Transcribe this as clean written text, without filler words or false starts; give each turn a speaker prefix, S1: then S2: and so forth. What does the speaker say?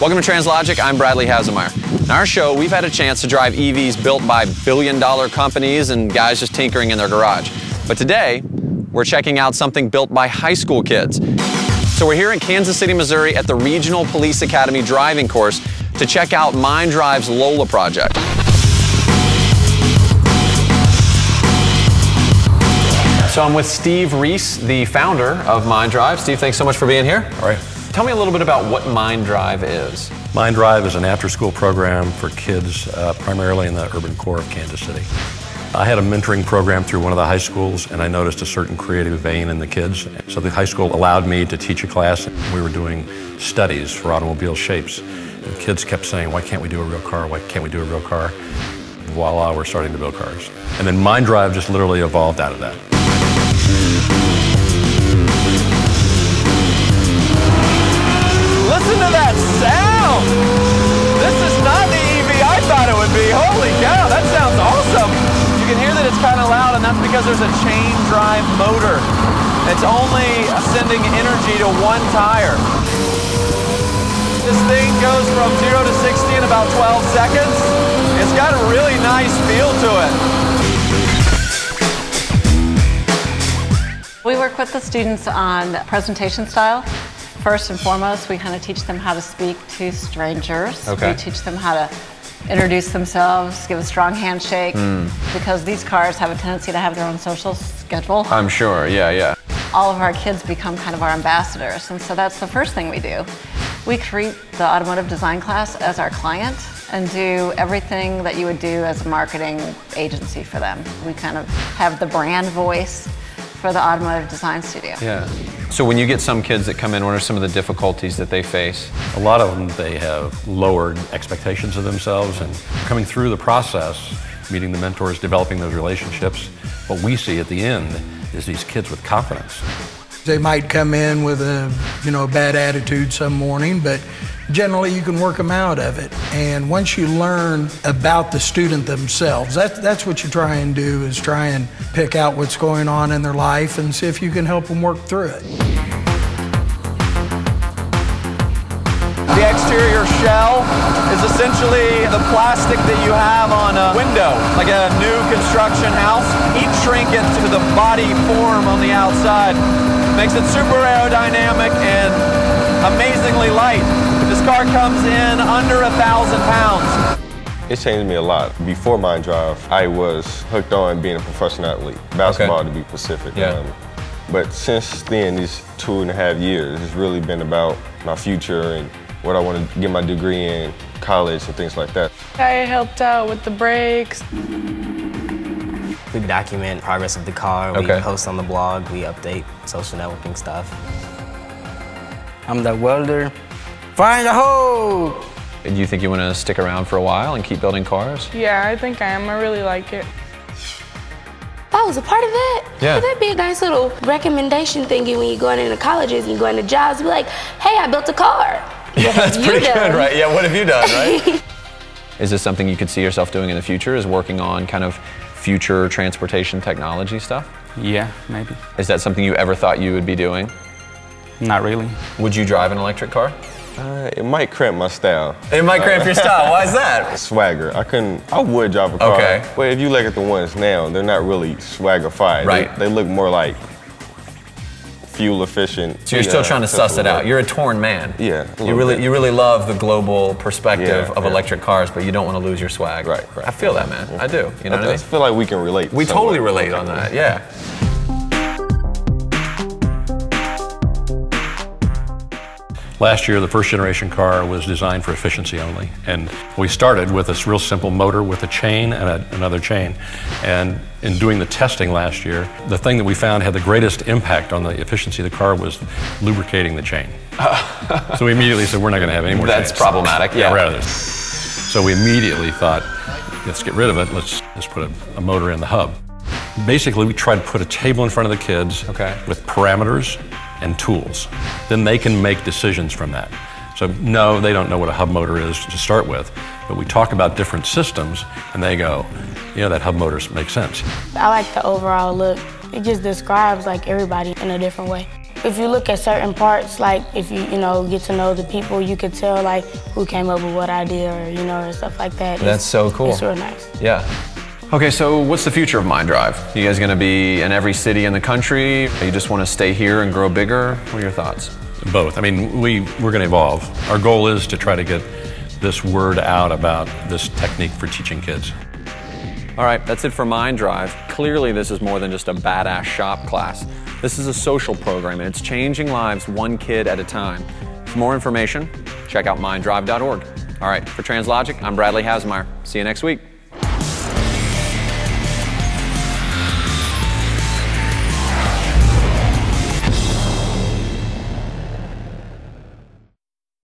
S1: Welcome to Translogic, I'm Bradley Hasemeyer. In our show, we've had a chance to drive EVs built by billion-dollar companies and guys just tinkering in their garage. But today, we're checking out something built by high school kids. So we're here in Kansas City, Missouri at the Regional Police Academy driving course to check out MindDrive's Lola project. So I'm with Steve Reese, the founder of MindDrive. Steve, thanks so much for being here.
S2: All right.
S1: Tell me a little bit about what MindDrive is.
S2: MindDrive is an after-school program for kids primarily in the urban core of Kansas City. I had a mentoring program through one of the high schools, and I noticed a certain creative vein in the kids. So the high school allowed me to teach a class. We were doing studies for automobile shapes. And kids kept saying, why can't we do a real car? Why can't we do a real car? Voila, we're starting to build cars. And then MindDrive just literally evolved out of that.
S1: Listen to that sound! This is not the EV I thought it would be. Holy cow, that sounds awesome! You can hear that it's kind of loud, and that's because there's a chain drive motor. It's only sending energy to one tire. This thing goes from 0 to 60 in about 12 seconds. It's got a really nice feel to it.
S3: We work with the students on presentation style. First and foremost, we kind of teach them how to speak to strangers.
S1: Okay.
S3: We teach them how to introduce themselves, give a strong handshake, because these cars have a tendency to have their own social schedule.
S1: I'm sure, yeah.
S3: All of our kids become kind of our ambassadors, and so that's the first thing we do. We treat the automotive design class as our client and do everything that you would do as a marketing agency for them. We kind of have the brand voice for the automotive design studio.
S1: Yeah. So when you get some kids that come in, what are some of the difficulties that they face?
S2: A lot of them, they have lowered expectations of themselves, and coming through the process, meeting the mentors, developing those relationships, what we see at the end is these kids with confidence.
S4: They might come in with a bad attitude some morning, but generally you can work them out of it. And once you learn about the student themselves, that's what you try and do, is try and pick out what's going on in their life and see if you can help them work through it.
S1: The exterior shell is essentially the plastic that you have on a window, like a new construction house. Heat shrink it to the body form on the outside. Makes it super aerodynamic and amazingly light. This car comes in under 1,000 pounds.
S5: It changed me a lot. Before MindDrive, I was hooked on being a professional athlete, basketball to be specific.
S1: Yeah.
S5: But since then, these 2.5 years, it's really been about my future and what I want to get my degree in, college and things like that.
S6: I helped out with the brakes.
S7: We document progress of the car, we post on the blog, we update social networking stuff.
S8: I'm the welder. Find a hole!
S1: Do you think you want to stick around for a while and keep building cars?
S6: Yeah, I think I am. I really like it.
S9: If I was a part of that,
S1: yeah,
S9: that'd be a nice little recommendation thingy when you're going into colleges and you're going to jobs. Be like, hey, I built a car.
S1: Yeah, that's pretty good, right? Yeah, what have you done, right? Is this something you could see yourself doing in the future, is working on kind of future transportation technology stuff?
S8: Yeah, maybe.
S1: Is that something you ever thought you would be doing?
S8: Not really.
S1: Would you drive an electric car?
S5: It might cramp my style.
S1: It might cramp your style. Why is that?
S5: Swagger. I would drive a car.
S1: Okay.
S5: But if you look at the ones now, they're not really swagger-fied.
S1: Right.
S5: They look more like fuel efficient.
S1: So you're still trying to suss it out. You're a torn man.
S5: Yeah.
S1: You really love the global perspective of
S5: yeah.
S1: electric cars, but you don't want to lose your swag.
S5: Right.
S1: I feel that, man. I do. You know what I mean?
S5: I feel like we can relate.
S1: We totally relate on that. Yeah.
S2: Last year, the first generation car was designed for efficiency only. And we started with this real simple motor with a chain and another chain. And in doing the testing last year, the thing that we found had the greatest impact on the efficiency of the car was lubricating the chain. So we immediately said, we're not going to have any more chains.
S1: That's problematic, yeah.
S2: We're out of this. So we immediately thought, let's get rid of it. Let's just put a motor in the hub. Basically, we tried to put a table in front of the kids with parameters and tools. Then they can make decisions from that. So no, they don't know what a hub motor is to start with, but we talk about different systems and they go, yeah, that hub motor makes sense.
S9: I like the overall look. It just describes like everybody in a different way. if you look at certain parts, like if you get to know the people, you could tell like who came up with what idea or or stuff like that.
S1: That's so cool.
S9: It's real nice.
S1: Yeah. Okay, so what's the future of MindDrive? You guys gonna be in every city in the country? Or you just want to stay here and grow bigger? What are your thoughts?
S2: Both. I mean, we're going to evolve. Our goal is to try to get this word out about this technique for teaching kids.
S1: All right, that's it for MindDrive. Clearly, this is more than just a badass shop class. This is a social program, and it's changing lives one kid at a time. For more information, check out minddrive.org. All right, for Translogic, I'm Bradley Hasmeyer. See you next week.